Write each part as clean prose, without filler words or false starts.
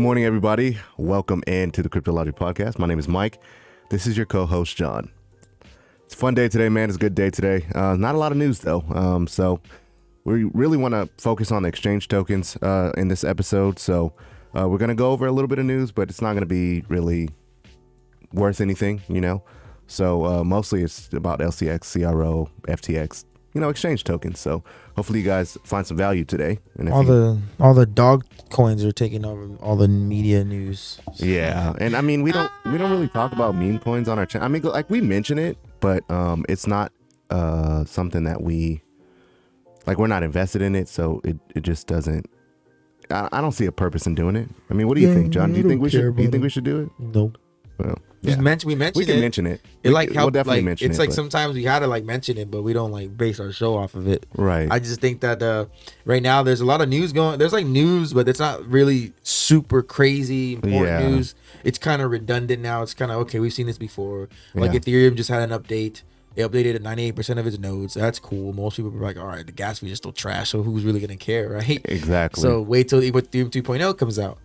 Good morning, everybody. Welcome into the Crypto Logic Podcast. My name is Mike. This is your co-host, John. It's a fun day today, man. It's a good day today. Not a lot of news, though. So we really want to focus on the exchange tokens in this episode. So we're going to go over a little bit of news, but it's not going to be really worth anything, you know. So mostly it's about LCX, CRO, FTX, exchange tokens. So hopefully you guys find some value today. And all the dog coins are taking over all the media news. Yeah, and I mean we don't really talk about meme coins on our channel. I mean, like, we mention it, but it's not something that we're not invested in it. So it just doesn't. I don't see a purpose in doing it. I mean, what do you think, John? Do you think we should do it? No. Well, yeah. We mention we can mention it. We'll definitely mention it. It's like sometimes we gotta mention it, but we don't base our show off of it. Right. I just think that right now there's a lot of news going. There's news, but it's not really super crazy important news. It's kind of redundant now. It's kind of okay. We've seen this before. Ethereum just had an update. It updated at 98% of its nodes. That's cool. Most people are like, all right, the gas fee is still trash, so who's really gonna care, right? Exactly. So wait till Ethereum 2.0 comes out.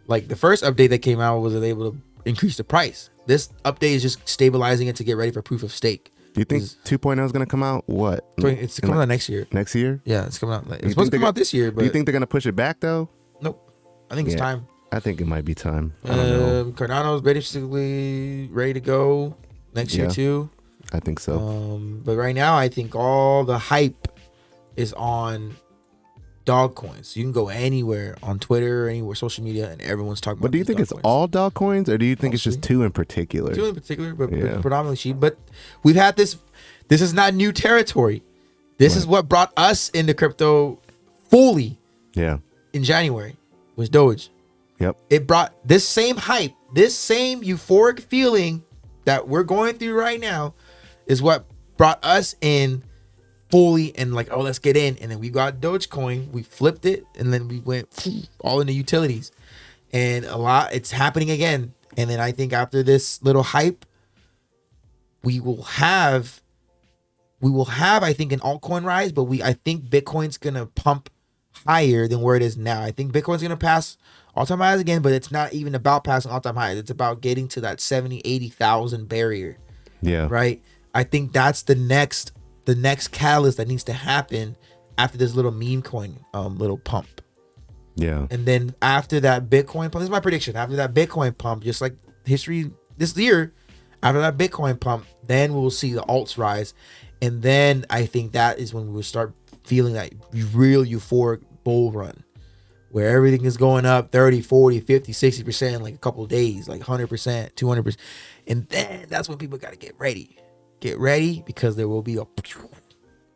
Like the first update that came out was able to increase the price. This update is just stabilizing it to get ready for proof of stake. Do you think 2.0 is going to come out? What? It's coming out next year. Next year? Yeah, it's coming out. It's supposed to come out this year. But do you think they're going to push it back though? Nope. I think it's time. I think it might be time. I don't know. Cardano is basically ready to go next year too. I think so. But right now, I think all the hype is on dog coins. You can go anywhere on Twitter or anywhere social media, and everyone's talking about. But do you think it's all dog coins, or do you think it's just two in particular? Two in particular, but predominantly SHIB. But we've had this. This is not new territory. This is what brought us into crypto fully. Yeah. In January was Doge. Yep. It brought this same hype, this same euphoric feeling that we're going through right now, is what brought us in fully and let's get in. And then we got Dogecoin, we flipped it, and then we went all into utilities. And it's happening again. And then I think after this little hype, we will have I think an altcoin rise, but I think Bitcoin's gonna pump higher than where it is now. I think Bitcoin's gonna pass all-time highs again, but it's not even about passing all-time highs. It's about getting to that 70,000-80,000 barrier. Yeah. Right? I think that's the next catalyst that needs to happen after this little meme coin little pump. Yeah. And then after that Bitcoin pump, this is my prediction. After that Bitcoin pump, just like history this year, after that Bitcoin pump, then we'll see the alts rise. And then I think that is when we will start feeling that real euphoric bull run where everything is going up 30, 40, 50, 60% in a couple of days, 100%, 200%. And then that's when people got to get ready. Get ready, because there will be a.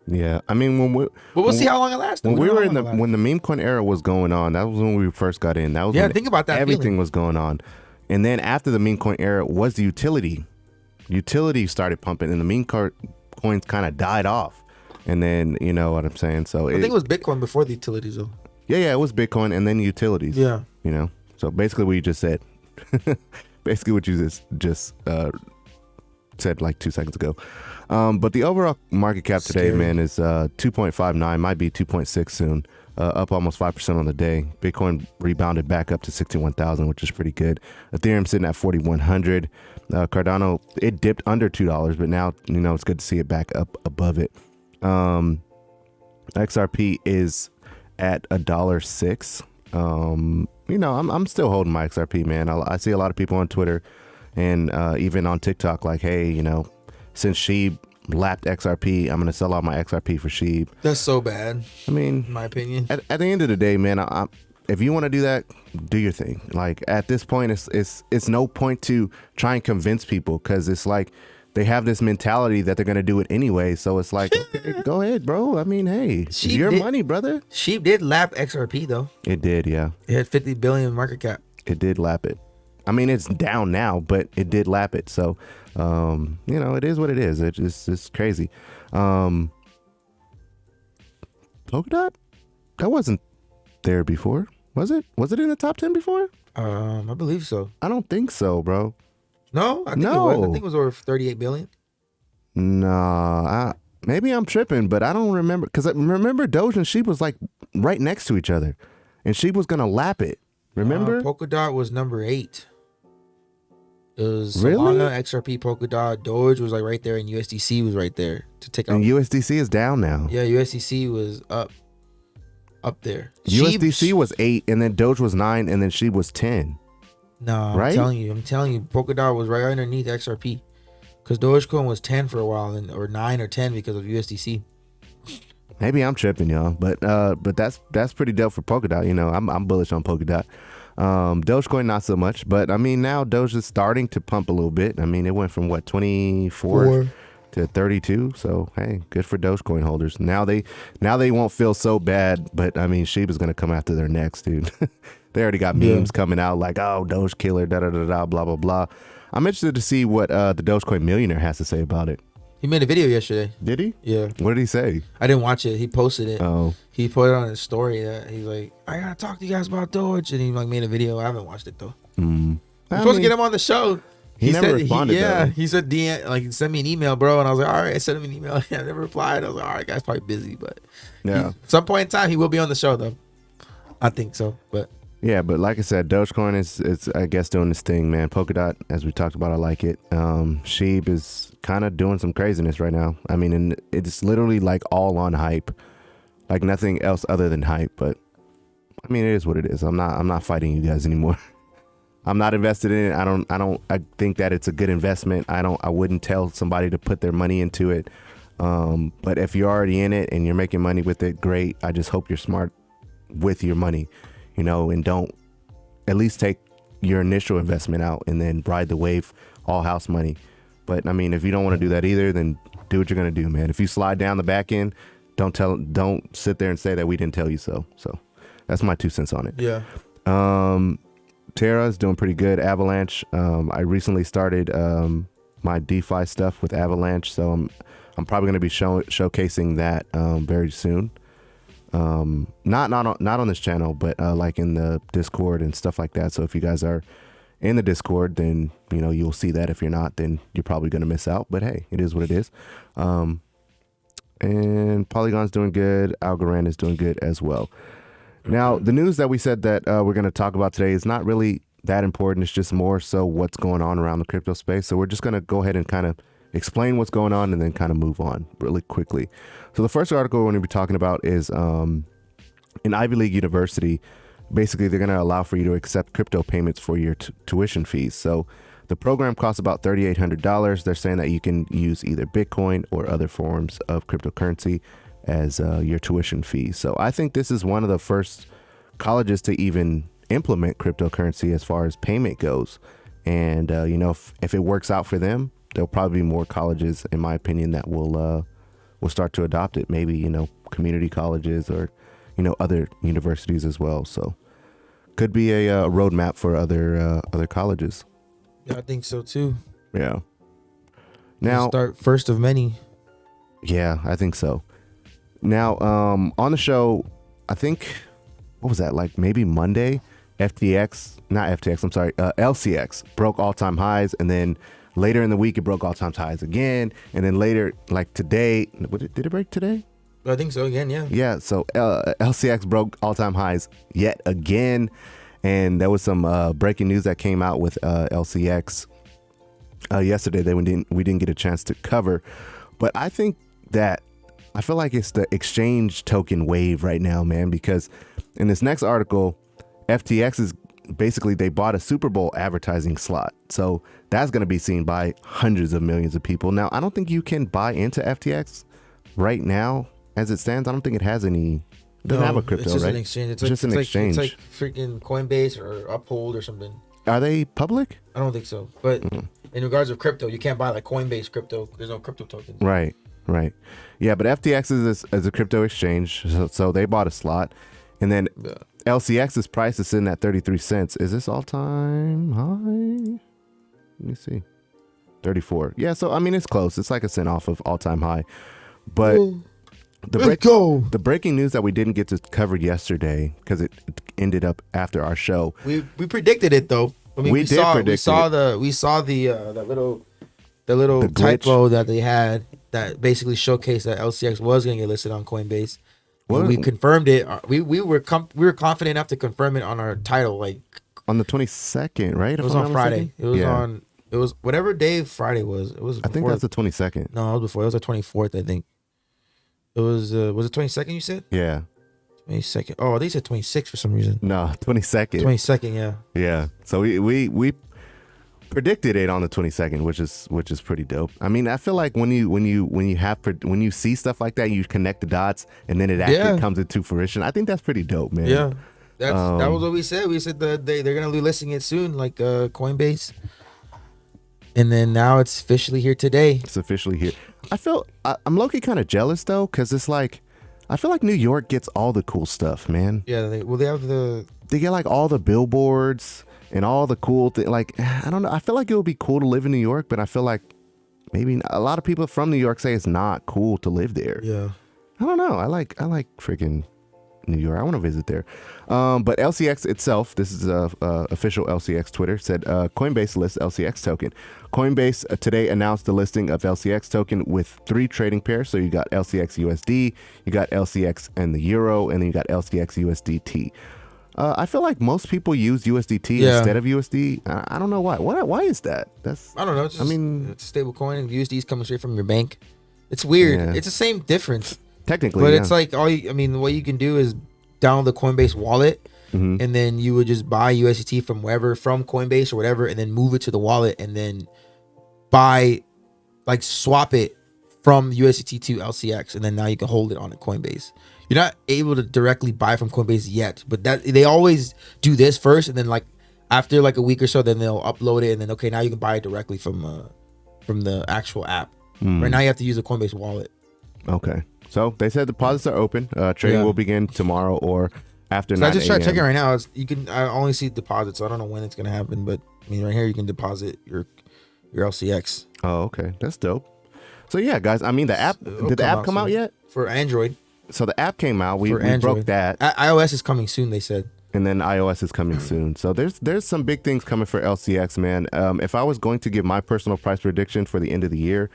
Yeah, I mean but we'll see how long it lasts. When the meme coin era was going on, that was when we first got in. That was when think about that. Everything was going on, and then after the meme coin era was the utility. Utility started pumping, and the meme coins kind of died off. And then you know what I'm saying. So I think it was Bitcoin before the utilities, though. Yeah, it was Bitcoin and then utilities. Yeah, So basically, what you just said. Basically, what you just said 2 seconds ago. But the overall market cap today, man, is 2.59, might be 2.6 soon, up almost 5% on the day. Bitcoin rebounded back up to 61,000, which is pretty good. Ethereum sitting at 4,100. Cardano, it dipped under $2, but now it's good to see it back up above it. XRP is at $1.06. I'm still holding my XRP, man. I see a lot of people on Twitter and even on TikTok hey, since SHIB lapped XRP, I'm going to sell out my XRP for SHIB. That's so bad. I mean, in my opinion. At the end of the day, man, if you want to do that, do your thing. At this point, it's no point to try and convince people, because it's they have this mentality that they're going to do it anyway. So it's okay, go ahead, bro. I mean, hey, it's your money, brother. SHIB did lap XRP, though. It did, yeah. It had 50 billion market cap. It did lap it. I mean, it's down now, but it did lap it. So, it is what it is. It's crazy. Polkadot? That wasn't there before, was it? Was it in the top 10 before? I believe so. I don't think so, bro. No? I think it was. I think it was over 38 billion. Nah, maybe I'm tripping, but I don't remember. Because I remember Doge and SHIB was right next to each other. And SHIB was going to lap it. Remember? Polkadot was number 8. It was Really? Solana, XRP, Polkadot, Doge was like right there, and USDC was right there to take out. And USDC is down now. Yeah, USDC was up there. USDC was 8, and then Doge was 9, and then SHIB was 10. No, I'm Right? telling you, Polkadot was right underneath XRP, because Dogecoin was 10 for a while, or 9 or 10 because of USDC. Maybe I'm tripping, y'all, but that's pretty dope for Polkadot. You know, I'm bullish on Polkadot. Dogecoin not so much, but I mean now Doge is starting to pump a little bit. I mean it went from what 24 to 32. So hey, good for Dogecoin holders. Now they won't feel so bad, but I mean SHIB is gonna come after their necks, dude. They already got memes coming out like, oh, Doge killer, da da da da, blah blah blah. I'm interested to see what the Dogecoin millionaire has to say about it. He made a video yesterday. Did he? Yeah. What did he say? I didn't watch it. He posted it. Oh. He put it on his story that he's like, I gotta talk to you guys about Doge, and he like made a video. I haven't watched it though. I'm supposed to get him on the show. He never responded. He said DM, like send me an email, bro, and I was like, all right. I sent him an email. I never replied. I was like, all right, guy's probably busy, but yeah, some point in time he will be on the show though. I think so, but. Yeah, but like I said, Dogecoin is I guess doing this thing, man. Polkadot, as we talked about, I like it. SHIB is kind of doing some craziness right now. I mean, and it's literally like all on hype, like nothing else other than hype. But I mean, it is what it is. I'm not fighting you guys anymore. I'm not invested in it. I think that it's a good investment. I wouldn't tell somebody to put their money into it. But if you're already in it and you're making money with it, great. I just hope you're smart with your money. You know, and don't at least take your initial investment out and then ride the wave, all house money. But I mean, if you don't want to do that either, then do what you're gonna do, man. If you slide down the back end, don't sit there and say that we didn't tell you so. So that's my 2 cents on it. Yeah. Terra is doing pretty good. Avalanche. I recently started my DeFi stuff with Avalanche, so I'm probably gonna be showcasing that very soon. Not on this channel, but like in the Discord and stuff like that. So if you guys are in the Discord, then you know you'll see that. If you're not, then you're probably gonna miss out. But hey, it is what it is. And Polygon's doing good. Algorand is doing good as well. Now, the news that we said that we're gonna talk about today is not really that important. It's just more so what's going on around the crypto space. So we're just gonna go ahead and kind of explain what's going on and then kind of move on really quickly. So the first article we're going to be talking about is an Ivy League university. Basically, they're going to allow for you to accept crypto payments for your tuition fees. So the program costs about $3,800. They're saying that you can use either Bitcoin or other forms of cryptocurrency as your tuition fee. So I think this is one of the first colleges to even implement cryptocurrency as far as payment goes. And, you know, if it works out for them, there'll probably be more colleges, in my opinion, that will start to adopt it. Maybe, you know, community colleges or, you know, other universities as well. So could be a roadmap for other colleges. Yeah, I think so too. Yeah. Now, start first of many. Yeah, I think so. Now, on the show, I think, what was that? Like maybe Monday, LCX broke all-time highs, and then later in the week, it broke all-time highs again. And then later, like today, did it break today? I think so again, yeah. Yeah, so LCX broke all-time highs yet again. And there was some breaking news that came out with LCX yesterday that we didn't get a chance to cover. But I think that, I feel like it's the exchange token wave right now, man, because in this next article, FTX is basically, they bought a Super Bowl advertising slot. So that's going to be seen by hundreds of millions of people. Now, I don't think you can buy into FTX right now as it stands. I don't think it has any, it doesn't have a crypto, it's just right? an exchange. It's just an exchange. It's like freaking CoinBase or Uphold or something. Are they public? I don't think so. But in regards of crypto, you can't buy like Coinbase crypto. There's no crypto tokens. Right. Yeah, but FTX is a crypto exchange. So they bought a slot. And then LCX's price is sitting at 33 cents. Is this all-time high? Let me see. 34. Yeah, so I mean, it's close. It's like a cent off of all-time high. But the breaking news that we didn't get to cover yesterday, because it ended up after our show. We predicted it though. I mean, we saw the typo that they had that basically showcased that LCX was going to get listed on Coinbase. What? We confirmed it. We were confident enough to confirm it on our title. Like On the 22nd, right? it was on Friday. It was on. It was whatever day Friday was. It was. I think that's the 22nd. No, it was before. It was the 24th, I think. It was it 22nd? You said Yeah. 22nd. Oh, they said 26 for some reason. No, 22nd. 22nd, yeah. Yeah. So we predicted it on the 22nd, which is pretty dope. I mean, I feel like when you see stuff like that, you connect the dots, and then it actually comes into fruition. I think that's pretty dope, man. Yeah, that was what we said. We said that they're gonna be listing it soon, like Coinbase, and then now it's officially here today. It's officially here. I'm low-key kind of jealous though, because it's like I feel like New York gets all the cool stuff, man. Yeah, they get like all the billboards and all the cool things. Like, I don't know. I feel like it would be cool to live in New York, but I feel like maybe a lot of people from New York say it's not cool to live there. Yeah. I don't know. I like freaking New York. I want to visit there. But LCX itself, this is official LCX Twitter, said Coinbase lists LCX token. Coinbase today announced the listing of LCX token with 3 trading pairs. So you got LCX USD, you got LCX and the Euro, and then you got LCX USDT. I feel like most people use USDT instead of USD. I don't know why. Why is that? I don't know. It's a stable coin, and USD is coming straight from your bank. It's weird. Yeah. It's the same difference. Technically, but it's like what you can do is download the Coinbase wallet, and then you would just buy USDT from Coinbase or whatever, and then move it to the wallet, and then swap it from USDT to LCX, and then now you can hold it on a Coinbase. You're not able to directly buy from Coinbase yet, but that they always do this first, and then like after like a week or so, then they'll upload it, and then now you can buy it directly from the actual app. Right now you have to use a Coinbase wallet. Okay, so they said deposits are open. Trading will begin tomorrow or after 9 a.m. I just tried checking right now. I only see deposits, so I don't know when it's gonna happen. But I mean, right here you can deposit your LCX. Oh, okay, that's dope. So yeah, guys. I mean, the app did the app come out yet for Android? So the app came out. We broke that. iOS is coming soon, they said. And then iOS is coming soon. So there's some big things coming for LCX, man. If I was going to give my personal price prediction for the end of the year,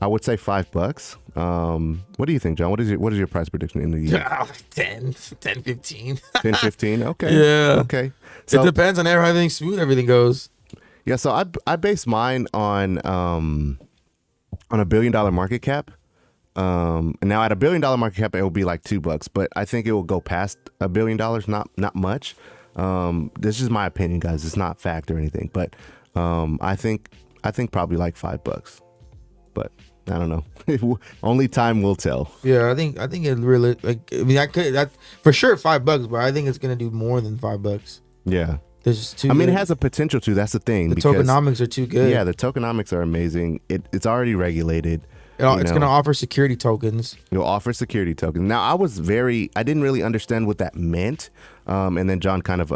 I would say $5. What do you think, John? What is your price prediction in the year? 10, 15. 10, 15? Okay. Yeah. Okay. So, it depends on everything smooth everything goes. Yeah, so I base mine on $1 billion market cap. And now at $1 billion market cap, it will be like $2, but I think it will go past $1 billion. Not much. This is my opinion, guys. It's not fact or anything, but I think probably like $5, but I don't know. Only time will tell. Yeah, I think it really that for sure $5, but I think it's gonna do more than $5. Yeah. There's too. I mean, it has a potential to. That's the thing. The tokenomics are too good. Yeah, the tokenomics are amazing. It's already regulated. It's going to offer security tokens. It'll offer security tokens. Now, I didn't really understand what that meant, and then John kind of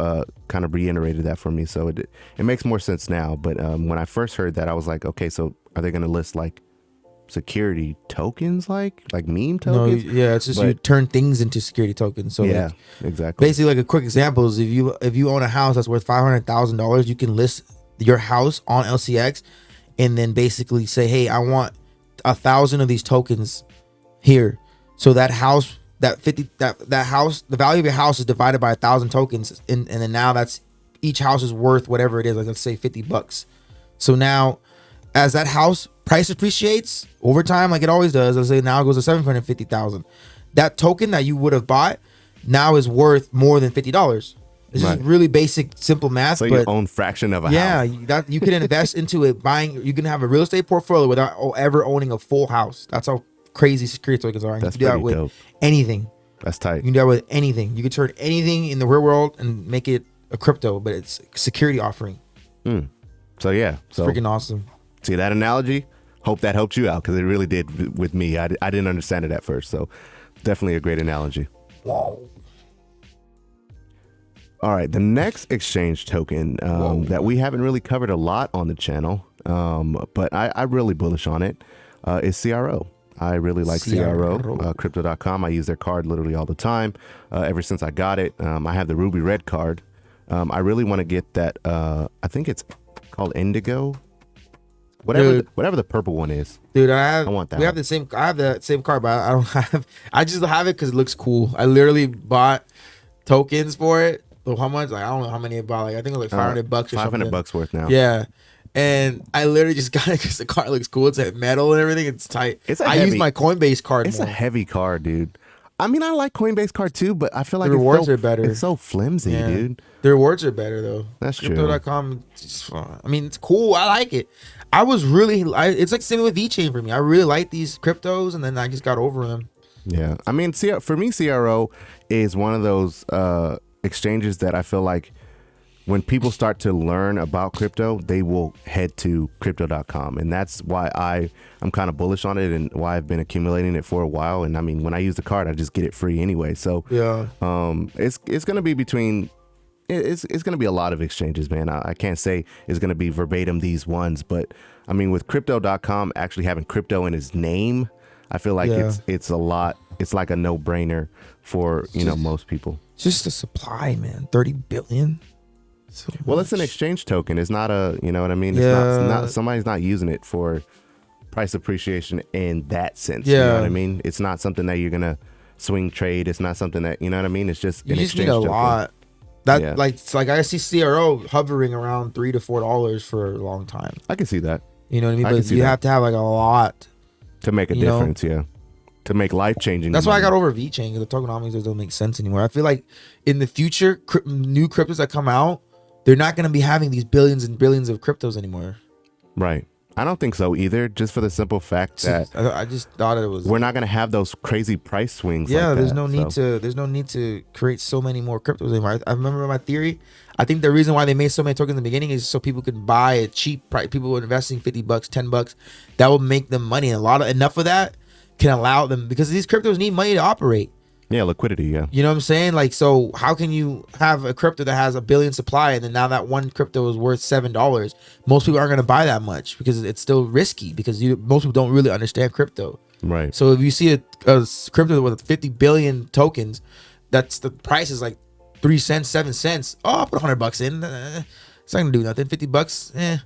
reiterated that for me. So it makes more sense now. But when I first heard that, I was like, okay, so are they going to list like security tokens, like meme tokens? No, yeah, it's just you turn things into security tokens. So yeah, exactly. Basically, like a quick example is if you own a house that's worth $500,000, you can list your house on LCX, and then basically say, hey, I want 1,000 of these tokens here. So that house, that house, the value of your house is divided by 1,000 tokens, and then now that's each house is worth whatever it is. Like let's say $50. So now, as that house price appreciates over time, like it always does, let's say now it goes to 750,000. That token that you would have bought now is worth more than $50. This is really basic, simple math. So but your own fraction of a house. Yeah, that you can invest into it. You can have a real estate portfolio without ever owning a full house. That's how crazy security tokens are. And That's you can do that with dope. anything. That's tight. You can do that with anything. You can turn anything in the real world and make it a crypto, but it's a security offering. So yeah, it's freaking awesome. See that analogy? Hope that helped you out, because it really did with me. I didn't understand it at first, so definitely a great analogy. Wow. All right, the next exchange token that we haven't really covered a lot on the channel, but I'm really bullish on it, is CRO. I really like CRO, Crypto.com. I use their card literally all the time. Ever since I got it, I have the Ruby Red card. I really want to get that. I think it's called Indigo. Whatever the purple one is. Dude, I want that we one. have the same. I have the same card, but I don't have. I just have it because it looks cool. I literally bought tokens for it. So how much? Like I don't know how many I bought. Like I think it was like $500 or something. $500 worth now. Yeah, and I literally just got it because the card looks cool. It's like metal and everything. It's tight. I use my Coinbase card. It's more. a heavy card, dude. I mean, I like Coinbase card too, but I feel like the rewards are better. It's so flimsy, dude. The rewards are better though. That's true. Crypto.com. I mean, it's cool. I like it. I was really. It's like same with VeChain for me. I really like these cryptos, and then I just got over them. Yeah, I mean, for me, CRO is one of those exchanges that I feel like when people start to learn about crypto, they will head to crypto.com. And that's why I'm kind of bullish on it and why I've been accumulating it for a while. And I mean, when I use the card, I just get it free anyway. So yeah, it's going to be it's going to be a lot of exchanges, man. I can't say it's going to be verbatim these ones, but I mean, with crypto.com actually having crypto in his name, I feel like it's a lot. It's like a no brainer for, most people. Just the supply, man. 30 billion. So well, it's an exchange token. It's not a, you know what I mean? Yeah. It's not somebody's not using it for price appreciation in that sense. Yeah. You know what I mean? It's not something that you're going to swing trade. It's not something that, you know what I mean? It's just you an just exchange need a token. lot. It's like I see CRO hovering around $3 to $4 for a long time. I can see that. You know what I mean? But you have to have like a lot to make a difference. Yeah. To make life changing. That's why I got over VeChain, because the tokenomics doesn't make sense anymore. I feel like in the future, new cryptos that come out, they're not going to be having these billions and billions of cryptos anymore. Right. I don't think so either. Just for the simple fact that I just thought it was. We're not going to have those crazy price swings. Yeah, like there's that, no need to. There's no need to create so many more cryptos anymore. I remember my theory. I think the reason why they made so many tokens in the beginning is so people could buy a cheap price. People were investing $50, $10. That would make them money. And enough of that can allow them, because these cryptos need money to operate. Yeah, liquidity. Yeah. You know what I'm saying? Like, so how can you have a crypto that has 1 billion supply and then now that one crypto is worth $7? Most people aren't going to buy that much because it's still risky, because most people don't really understand crypto. Right. So if you see a crypto with 50 billion tokens, that's the price is like 3 cents, 7 cents. Oh, I'll put $100 in. It's not gonna do nothing. $50.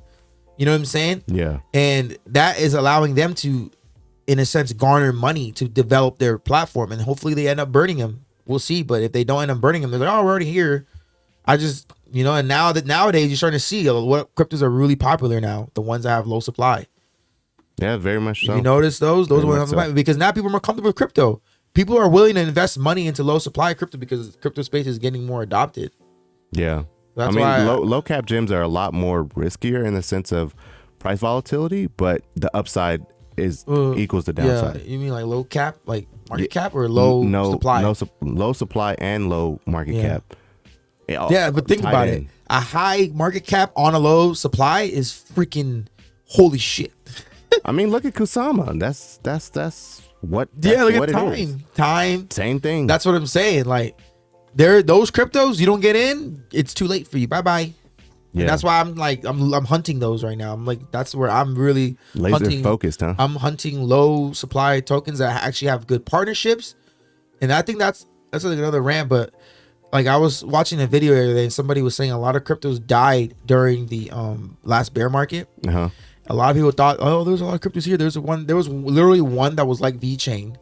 You know what I'm saying? Yeah. And that is allowing them to, in a sense, garner money to develop their platform, and hopefully they end up burning them. We'll see. But if they don't end up burning them, they're like, oh, we're already here. And now that nowadays you're starting to see what cryptos are really popular now, the ones that have low supply. Yeah, very much so. You notice those ones, so. Because now people are more comfortable with crypto. People are willing to invest money into low supply crypto because crypto space is getting more adopted. Yeah. That's why why low cap gems are a lot more riskier in the sense of price volatility, but the upside is equals the downside. Yeah, you mean like low cap, like market cap, or low supply? Low supply and low market cap. Yeah, but think about it. A high market cap on a low supply is freaking holy shit. I mean, look at Kusama. That's what. Look what at time. Same thing. That's what I'm saying. Like, those cryptos you don't get in, it's too late for you. Bye bye. Yeah. And that's why I'm hunting those right now. I'm like, that's where I'm really laser focused, huh? I'm hunting low supply tokens that actually have good partnerships, and I think that's like another rant. But like, I was watching a video the other day, and somebody was saying a lot of cryptos died during the last bear market. A lot of people thought, oh, there's a lot of cryptos here. There was literally one that was like VeChain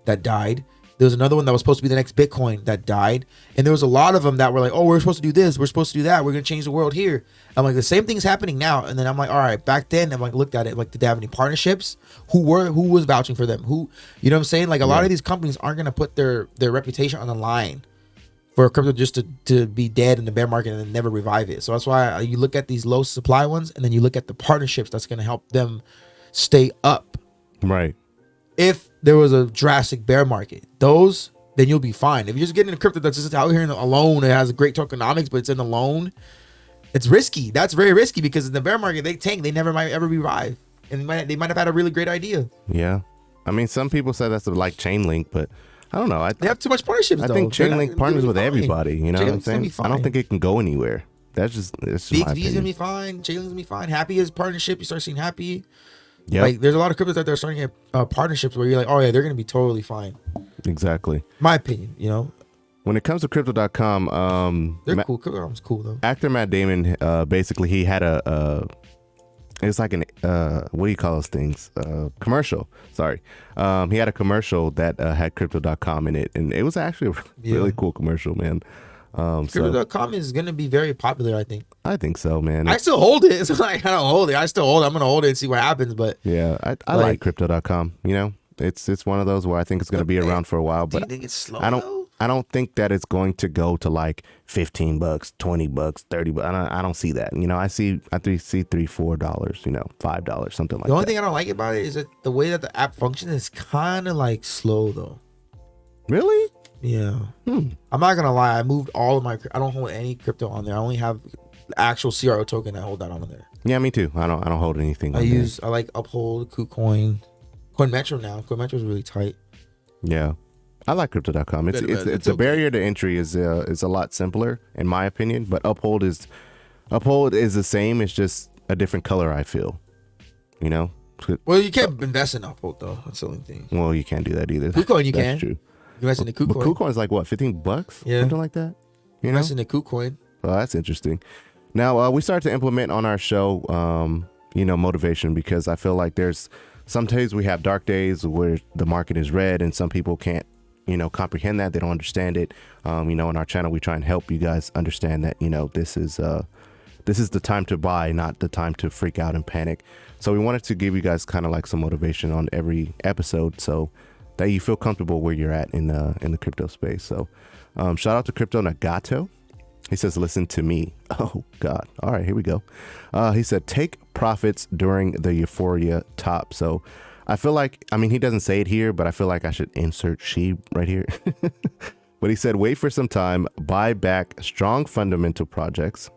that died. There was another one that was supposed to be the next Bitcoin that died. And there was a lot of them that were like, oh, we're supposed to do this. We're supposed to do that. We're going to change the world here. I'm like, the same thing's happening now. And then I'm like, all right, back then, I'm like, looked at it. Like, did they have any partnerships? Who was vouching for them? Who, you know what I'm saying? Like, a lot of these companies aren't going to put their reputation on the line for crypto just to be dead in the bear market and then never revive it. So that's why you look at these low supply ones, and then you look at the partnerships that's going to help them stay up. Right. If there was a drastic bear market, then you'll be fine. If you're just getting into crypto that's just out here alone, it has great tokenomics, but it's in alone, it's risky. That's very risky, because in the bear market, they tank. They never might ever revive. And they might have had a really great idea. Yeah. I mean, some people say that's like Chainlink, but I don't know. They have too much partnerships, I think Chainlink partners with everybody. You know what I'm saying? I don't think it can go anywhere. That's just my opinion. BXB's gonna be fine. Chainlink's gonna be fine. Happy is partnership. You start seeing Happy. Yeah. Like, there's a lot of cryptos that they're starting to get partnerships where you're like, oh yeah, they're gonna be totally fine. Exactly. My opinion, you know. When it comes to crypto.com, they're cool. Crypto.com's cool though. Actor Matt Damon, basically he had a it's like an what do you call those things? Commercial. Sorry. He had a commercial that had crypto.com in it, and it was actually a really cool commercial, man. Crypto.com is gonna be very popular, I think. I think so, man. I still hold it. It's like I don't hold it. I still hold it. I'm gonna hold it and see what happens. But yeah, I like crypto.com. You know, it's one of those where I think it's gonna be around for a while. But do you think it's slow? I don't think that it's going to go to like $15, $20, $30. I don't see that. You know, I see $3, $4, you know, $5, something like that. The only thing I don't like about it is that the way that the app functions is kind of like slow though. Really? Yeah. I'm not gonna lie. I moved all of my. I don't hold any crypto on there. I only have the actual CRO token. I hold that on there. Yeah, me too. I don't hold anything. I like Uphold, KuCoin, CoinMetro now. CoinMetro is really tight. Yeah. I like crypto.com. It's a barrier to entry is a lot simpler in my opinion, but Uphold is the same. It's just a different color, I feel. You know? Well, you can't invest in Uphold though. That's the only thing. Well, you can't do that either. KuCoin you That's can. True. You invest in the KuCoin. But KuCoin is like what, $15? Yeah. Something like that. You know? Invest in the KuCoin. Well, that's interesting. Now, we started to implement on our show, motivation, because I feel like there's some days we have dark days where the market is red and some people can't, comprehend that. They don't understand it. In our channel, we try and help you guys understand that, this is the time to buy, not the time to freak out and panic. So we wanted to give you guys kind of like some motivation on every episode so that you feel comfortable where you're at in the crypto space. So shout out to Crypto Nagato. He says, listen to me. Oh, God. All right, here we go. He said, take profits during the euphoria top. So I feel like, he doesn't say it here, but I feel like I should insert SHIB right here. But he said, wait for some time, buy back strong fundamental projects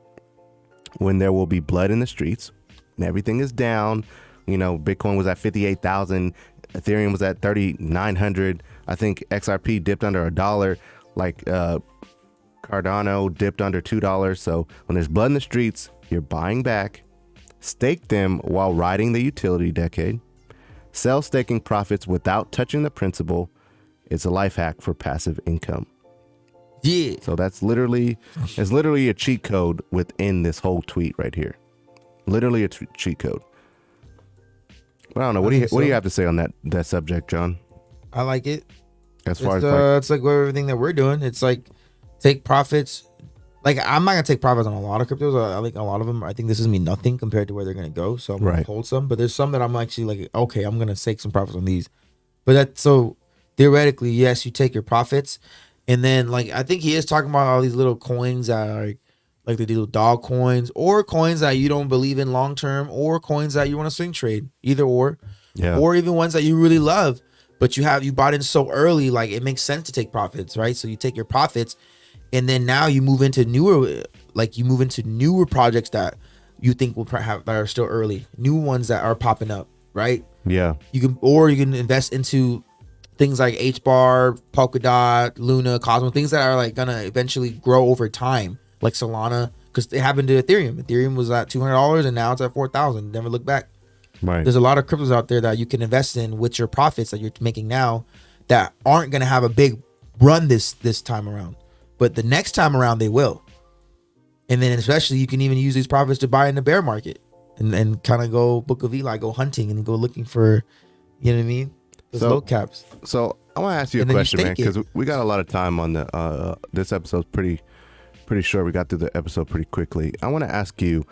when there will be blood in the streets and everything is down. Bitcoin was at 58,000. Ethereum was at 3,900. I think XRP dipped under $1. Like, Cardano dipped under $2. So when there's blood in the streets, you're buying back, stake them while riding the utility decade, sell staking profits without touching the principal. It's a life hack for passive income. Yeah. So it's literally a cheat code within this whole tweet right here. Literally a cheat code. But I don't know. What do you have to say on that subject, John? I like it. As far as it's like everything that we're doing. It's like take profits. Like I'm not gonna take profits on a lot of cryptos. I like a lot of them. I think this is mean nothing compared to where they're gonna go. So I'm gonna hold some. But there's some that I'm actually like, okay, I'm gonna take some profits on these. But that's so theoretically, yes, you take your profits, and then like I think he is talking about all these little coins that are like the little dog coins, or coins that you don't believe in long term, or coins that you want to swing trade, either or, or even ones that you really love, but you bought in so early, like it makes sense to take profits, right? So you take your profits. And then now you move into newer projects that you think will have that are still early, new ones that are popping up, right? Yeah. You can invest into things like HBAR, Polkadot, Luna, Cosmos, things that are like gonna eventually grow over time, like Solana, because it happened to Ethereum. Ethereum was at $200 and now it's at 4,000. Never look back. Right. There's a lot of cryptos out there that you can invest in with your profits that you're making now that aren't gonna have a big run this time around. But the next time around, they will. And then especially you can even use these profits to buy in the bear market and kind of go Book of Eli, go hunting and go looking for, you know what I mean? Those low caps. So I want to ask you a question, man, because we got a lot of time on this episode's pretty short. We got through the episode pretty quickly. I want to ask you,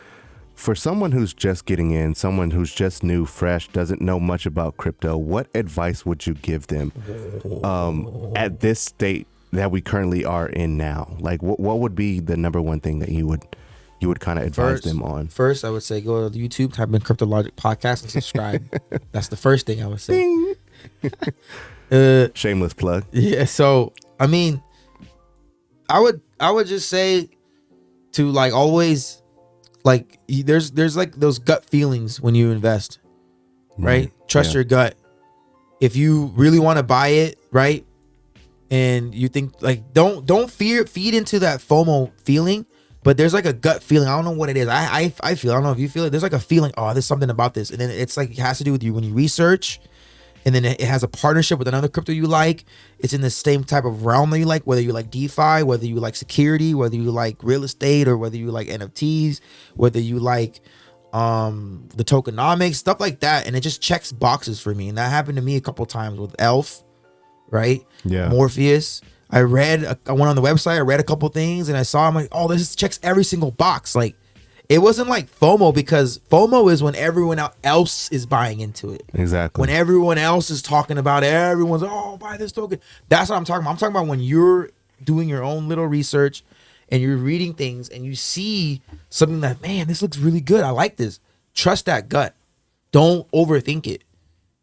for someone who's just getting in, someone who's just new, fresh, doesn't know much about crypto, what advice would you give them at this state that we currently are in now? Like what would be the number one thing that you would kind of advise them on? First, I would say go to YouTube, type in Crypto Logic Podcast and subscribe. That's the first thing I would say. Shameless plug. Yeah. So I would just say to like always like there's like those gut feelings when you invest, right? Trust your gut. If you really want to buy it, right? And you think like don't feed into that FOMO feeling, but there's like a gut feeling. I don't know what it is. I feel, I don't know if you feel it. There's like a feeling, oh, there's something about this. And then it's like it has to do with you when you research, and then it has a partnership with another crypto you like. It's in the same type of realm that you like, whether you like DeFi, whether you like security, whether you like real estate, or whether you like NFTs, whether you like the tokenomics, stuff like that, and it just checks boxes for me. And that happened to me a couple times with Elf, right? Yeah. Morpheus. I went on the website, I read a couple things, and I saw, I'm like, oh, this checks every single box. Like, it wasn't like FOMO, because FOMO is when everyone else is buying into it. Exactly. When everyone else is talking about it, everyone's, oh, buy this token. That's what I'm talking about. I'm talking about when you're doing your own little research and you're reading things and you see something that, man, this looks really good. I like this. Trust that gut. Don't overthink it.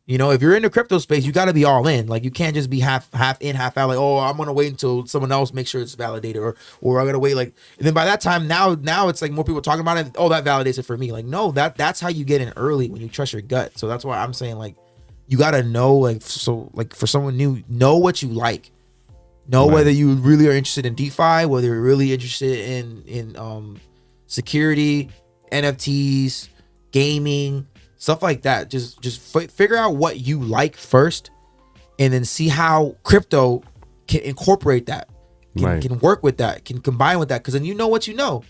You know, if you're in the crypto space, you got to be all in. Like, you can't just be half in, half out. Like, oh, I'm gonna wait until someone else makes sure it's validated, or I gotta wait. Like, and then by that time, now it's like more people talking about it. Oh, that validates it for me. Like, no, that's how you get in early, when you trust your gut. So that's why I'm saying, like, you gotta know, like, so like for someone new, know what you like. Know whether you really are interested in DeFi, whether you're really interested in security, NFTs, gaming, stuff like that. Just figure out what you like first, and then see how crypto can incorporate that, can work with that, can combine with that. Because then you know what you know.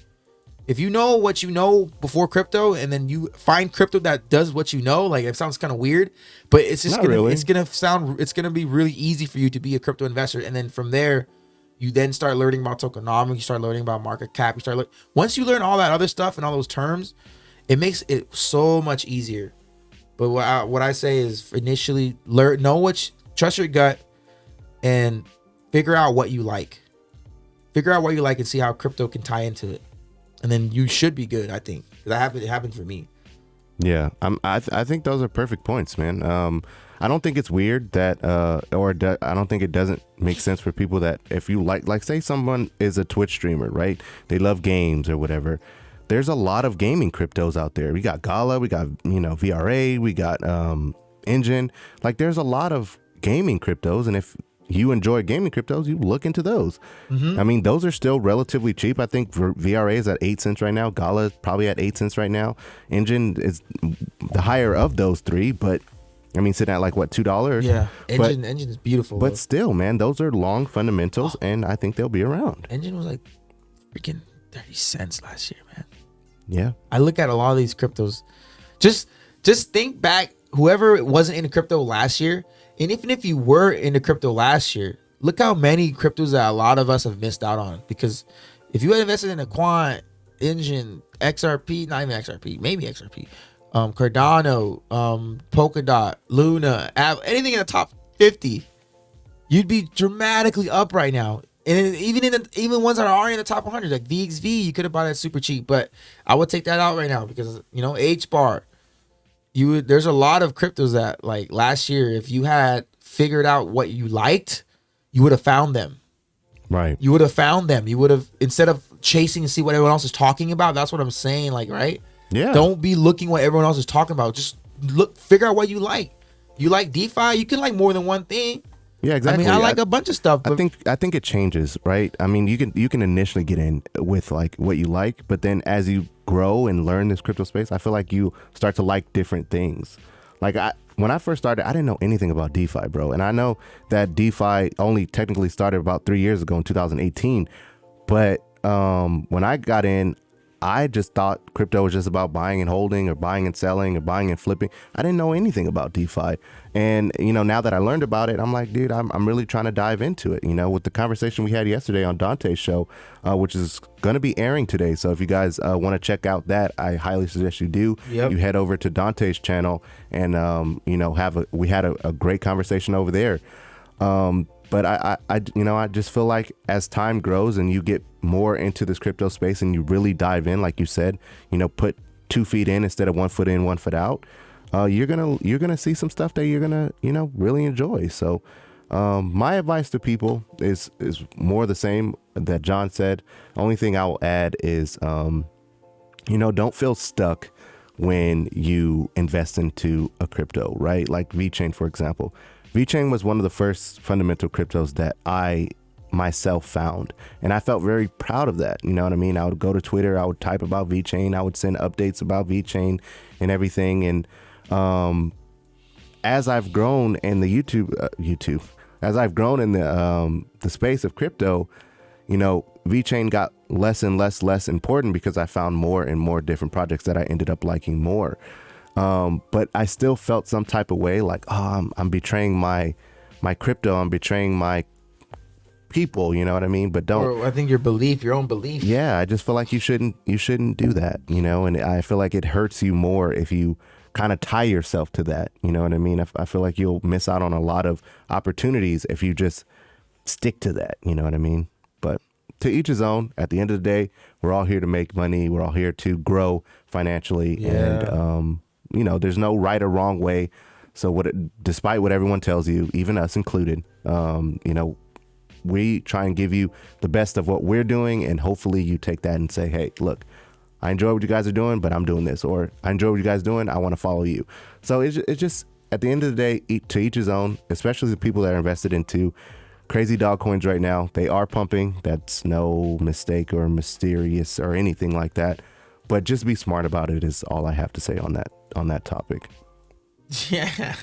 If you know what you know before crypto, and then you find crypto that does what you know, like, it sounds kind of weird, but it's just it's gonna be really easy for you to be a crypto investor. And then from there, you then start learning about tokenomics, you start learning about market cap, once you learn all that other stuff and all those terms, it makes it so much easier. But what I say is, initially trust your gut, and figure out what you like. Figure out what you like and see how crypto can tie into it. And then you should be good, I think. It happened for me. Yeah, I think those are perfect points, man. I don't think it's weird that, I don't think it doesn't make sense for people that, if you like say someone is a Twitch streamer, right? They love games or whatever. There's a lot of gaming cryptos out there. We got Gala, we got, VRA, we got Engine. Like, there's a lot of gaming cryptos, and if you enjoy gaming cryptos, you look into those. I mean, those are still relatively cheap. I think VRA is at 8 cents right now. Gala is probably at 8 cents right now. Engine is the higher of those three, but I mean, sitting at like what, $2? Yeah, Engine is beautiful. But still, man, those are long fundamentals, and I think they'll be around. Engine was like freaking 30 cents last year, man. Yeah, I look at a lot of these cryptos. Just think back, whoever wasn't into crypto last year. And even if you were into crypto last year, look how many cryptos that a lot of us have missed out on. Because if you had invested in a QUANT, Engine, XRP, not even XRP, maybe XRP, Cardano, Polkadot, Luna, anything in the top 50, you'd be dramatically up right now. And even ones that are in the top 100, like VXV, you could have bought it super cheap. But I would take that out right now because, HBAR. There's a lot of cryptos that, like, last year, if you had figured out what you liked, you would have found them. Right. You would have found them. You would have, instead of chasing to see what everyone else is talking about. That's what I'm saying. Like, right? Yeah. Don't be looking what everyone else is talking about. Just figure out what you like. You like DeFi? You can like more than one thing. Yeah, exactly. I mean, I like a bunch of stuff. But I think it changes, right? I mean, you can initially get in with like what you like, but then as you grow and learn this crypto space, I feel like you start to like different things. Like when I first started, I didn't know anything about DeFi, bro. And I know that DeFi only technically started about 3 years ago in 2018. But when I got in, I just thought crypto was just about buying and holding, or buying and selling, or buying and flipping. I didn't know anything about DeFi. And, now that I learned about it, I'm like, dude, I'm really trying to dive into it. With the conversation we had yesterday on Dante's show, which is going to be airing today. So if you guys want to check out that, I highly suggest you do. Yep. You head over to Dante's channel and, we had a great conversation over there. But I just feel like as time grows and you get more into this crypto space and you really dive in, like you said, put 2 feet in instead of 1 foot in, 1 foot out, you're gonna see some stuff that you're gonna really enjoy. So my advice to people is more the same that John said. Only thing I will add is don't feel stuck when you invest into a crypto, right? Like VeChain, for example. VeChain was one of the first fundamental cryptos that I myself found, and I felt very proud of that. You know what I mean? I would go to Twitter, I would type about VeChain, I would send updates about VeChain and everything. And as I've grown in the as I've grown in the space of crypto, VeChain got less and less important because I found more and more different projects that I ended up liking more. But I still felt some type of way like, I'm betraying my crypto. I'm betraying my people. You know what I mean? But don't. Or I think your own belief. Yeah, I just feel like you shouldn't do that. And I feel like it hurts you more if you kind of tie yourself to that. You know what I mean? I feel like you'll miss out on a lot of opportunities if you just stick to that. You know what I mean? But to each his own. At the end of the day, we're all here to make money. We're all here to grow financially. Yeah. And, there's no right or wrong way. So despite what everyone tells you, even us included, we try and give you the best of what we're doing. And hopefully you take that and say, hey, look, I enjoy what you guys are doing, but I'm doing this. Or I enjoy what you guys are doing. I want to follow you. So it's just, at the end of the day, to each his own, especially the people that are invested into crazy dog coins right now. They are pumping. That's no mistake or mysterious or anything like that. But just be smart about it is all I have to say on that topic. Yeah.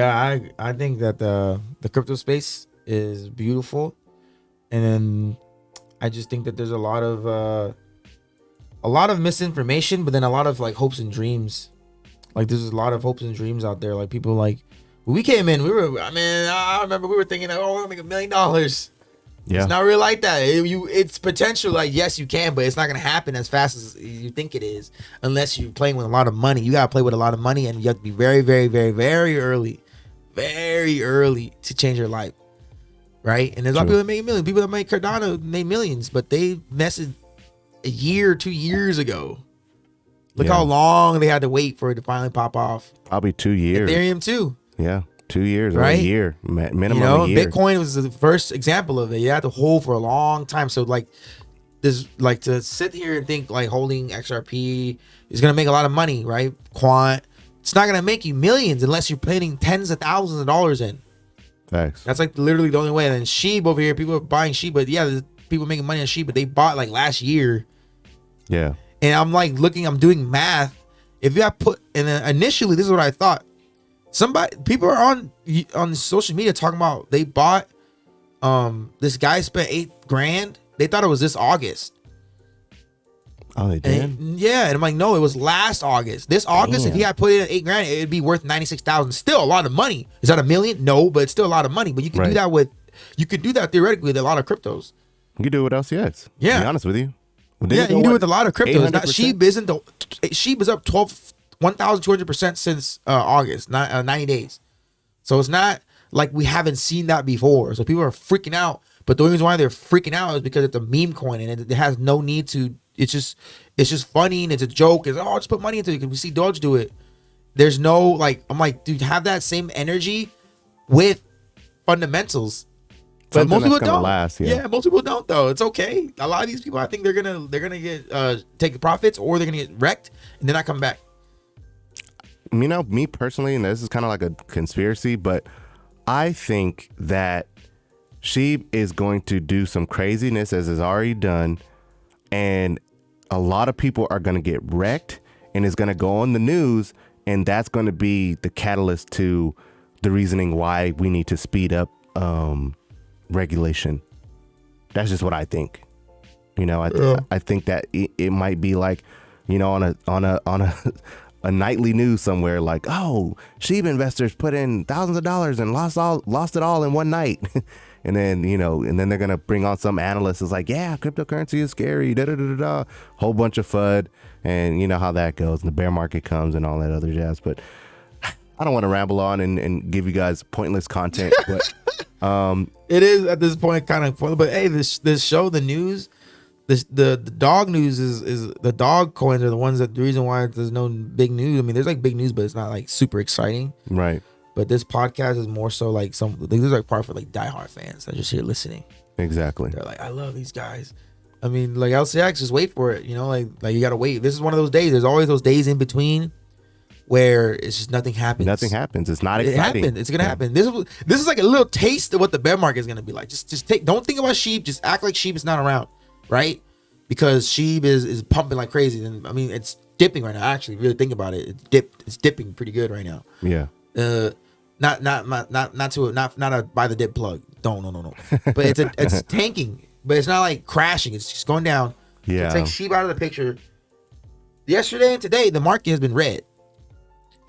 I think that the crypto space is beautiful. And then I just think that there's a lot of misinformation, but then a lot of like hopes and dreams. Like there's a lot of hopes and dreams out there. Like people like when we came in, I remember we were thinking, we're gonna make $1 million. Yeah. It's not really like that. It's potential. Like, yes, you can, but it's not gonna happen as fast as you think it is, unless you're playing with a lot of money. You gotta play with a lot of money, and you have to be very, very, very, very early to change your life, right? And there's a lot of people that make millions. People that make Cardano made millions, but they messed a year, 2 years ago. Look how long they had to wait for it to finally pop off. Probably 2 years. Ethereum too. Yeah. 2 years, right? Or a year, minimum a year. Bitcoin was the first example of it. You had to hold for a long time. So like, to sit here and think like holding XRP is gonna make a lot of money, right? Quant, it's not gonna make you millions unless you're putting tens of thousands of dollars in. Facts. That's like literally the only way. And then SHIB over here, people are buying SHIB, but yeah, there's people making money on SHIB, but they bought like last year. Yeah. And I'm like I'm doing math. If you have and then initially, this is what I thought. People are on social media talking about they bought, this guy spent $8,000. They thought it was this August. Oh, they did? And I'm like, no, it was last August. This August, if he had put in $8,000, it'd be worth 96,000. Still a lot of money. Is that $1 million? No, but it's still a lot of money. But you can do that you could do that theoretically with a lot of cryptos. You can do it with LCX. Yeah. To be honest with you. You can do it with a lot of cryptos. SHIB is up 1,200% since August, 90 days. So it's not like we haven't seen that before. So people are freaking out. But the reason why they're freaking out is because it's a meme coin and it has no need to. It's just funny and it's a joke. It's just put money into it because we see Doge do it. There's no I'm like, dude, have that same energy with fundamentals. But most people don't. Most people don't though. It's okay. A lot of these people, I think they're gonna get take the profits or they're gonna get wrecked and they're not coming back. Me personally, and this is kind of like a conspiracy, but I think that SHIB is going to do some craziness as it's already done, and a lot of people are going to get wrecked, and it's going to go on the news, and that's going to be the catalyst to the reasoning why we need to speed up regulation. That's just what I think. I think that it might be like, on a nightly news somewhere, like, oh, SHIB investors put in thousands of dollars and lost it all in one night. And then, and then they're going to bring on some analysts. It's like, yeah, cryptocurrency is scary, whole bunch of FUD. And you know how that goes. And the bear market comes and all that other jazz. But I don't want to ramble on and give you guys pointless content. But it is at this point kind of fun. But hey, this show, the news, the dog news is the dog coins are the ones that the reason why there's no big news. I mean, there's like big news, but it's not like super exciting. Right. But this podcast is more so like this is like part for like diehard fans that are just here listening. Exactly. They're like, I love these guys. I mean, like LCX, just wait for it. Like you gotta wait. This is one of those days. There's always those days in between where it's just nothing happens. Nothing happens. It's not exciting. It happened. It's gonna happen. This is like a little taste of what the bear market is gonna be like. Just don't think about SHIB. Just act like SHIB is not around, right? Because SHIB is pumping like crazy. And I mean, it's dipping right now. Actually, really think about it. It's dipping pretty good right now. Yeah. Not a buy the dip plug. No. But it's tanking, but it's not like crashing. It's just going down. Yeah. So take SHIB out of the picture. Yesterday and today, the market has been red.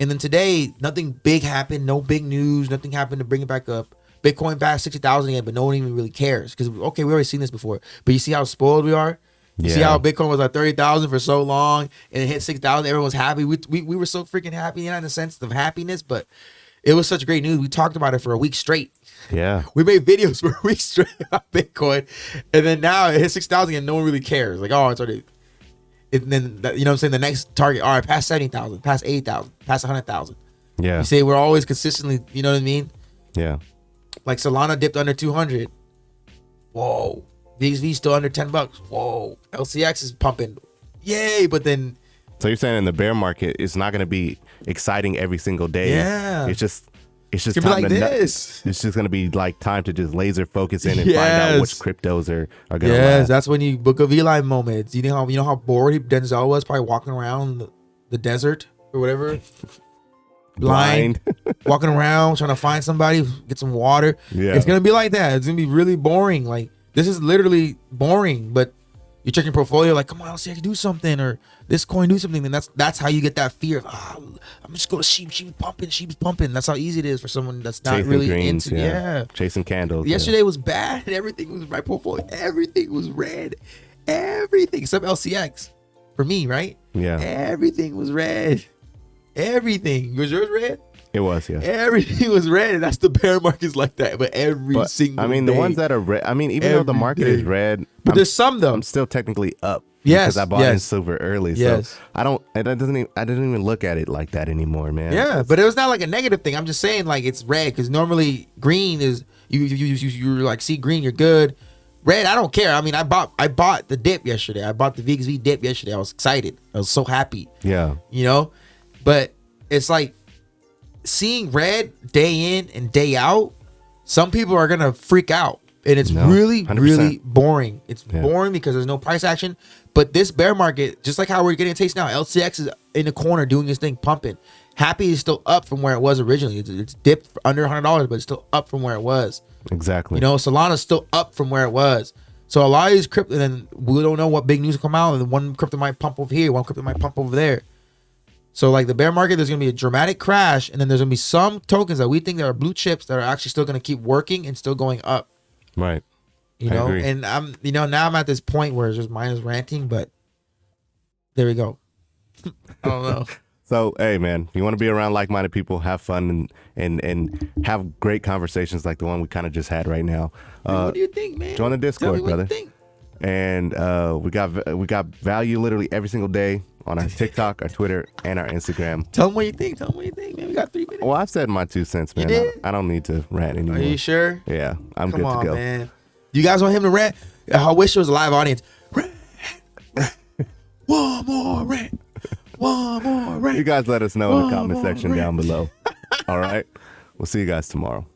And then today, nothing big happened. No big news. Nothing happened to bring it back up. Bitcoin back 60,000 again, but no one even really cares. Because, okay, we already seen this before. But you see how spoiled we are? You see how Bitcoin was at 30,000 for so long and it hit 6,000. Everyone was happy. We were so freaking happy, not in the sense of happiness, but it was such great news. We talked about it for a week straight. Yeah. We made videos for a week straight about Bitcoin. And then now it hit 6,000 and no one really cares. Like, oh, it's already... And then, you know what I'm saying? The next target, all right, past 70,000, past 80,000, past 100,000. Yeah. You say we're always consistently, you know what I mean? Yeah. Like Solana dipped under 200. Whoa. VXV still under $10. Whoa. LCX is pumping. Yay. But then. So you're saying in the bear market, it's not going to be exciting every single day. Yeah. It's just It's gonna time be like to this. It's just going to be like time to just laser focus in and find out which cryptos are going to Yes, last. that's when you book of Eli moments. You know how bored Denzel was, probably walking around the desert or whatever. Blind. Walking around trying to find somebody, get some water. Yeah. It's gonna be like that. It's gonna be really boring. Like, this is literally boring, but you check your portfolio, like, come on, LCX, do something, or this coin do something. And that's how you get that fear of, I'm just going to SHIB's pumping. That's how easy it is for someone that's not Chasing really greens, into chasing candles. Yesterday was bad. Everything was my portfolio. Everything was red. Everything except LCX for me, right? Yeah. Everything was red. Everything. Was yours red? It was, yeah. Everything was red, and that's the bear market's like that. But single I mean, day, the ones that are red, I mean, even though the market is red, but there's some though. I'm still technically up. Yes, because I bought in super early. Yes. So I didn't even look at it like that anymore, man. Yeah, but it was not like a negative thing. I'm just saying, like, it's red because normally green is you like see green, you're good. Red, I don't care. I mean, I bought the dip yesterday. I bought the VXV dip yesterday. I was excited. I was so happy. Yeah. You know, but it's like seeing red day in and day out. Some people are gonna freak out, and it's really 100%. Boring. It's boring because there's no price action. But this bear market, just like how we're getting a taste now, LCX is in the corner doing his thing, pumping. Happy is still up from where it was originally. It's dipped under $100, but it's still up from where it was. Exactly. You know, Solana's still up from where it was. So a lot of these crypto, and then we don't know what big news will come out, and one crypto might pump over here, one crypto might pump over there. So like the bear market, there's gonna be a dramatic crash, and then there's gonna be some tokens that we think that are blue chips that are actually still gonna keep working and still going up. Right. You know, and now I'm at this point where it's just mine is ranting, but there we go. I don't know. So, hey, man, you want to be around like-minded people, have fun, and have great conversations like the one we kind of just had right now. What do you think, man? Join the Discord, Tell me brother. What you think. And we got value literally every single day on our TikTok, our Twitter, and our Instagram. Tell them what you think, man. We got 3 minutes. Well, I've said my 2 cents, man. You did? I don't need to rant anymore. Are you sure? Yeah, I'm Come good on, to go. Man. You guys want him to rant? I wish there was a live audience. Rant. One more rant. One more rant. You guys let us know in the comment section down below. All right. We'll see you guys tomorrow.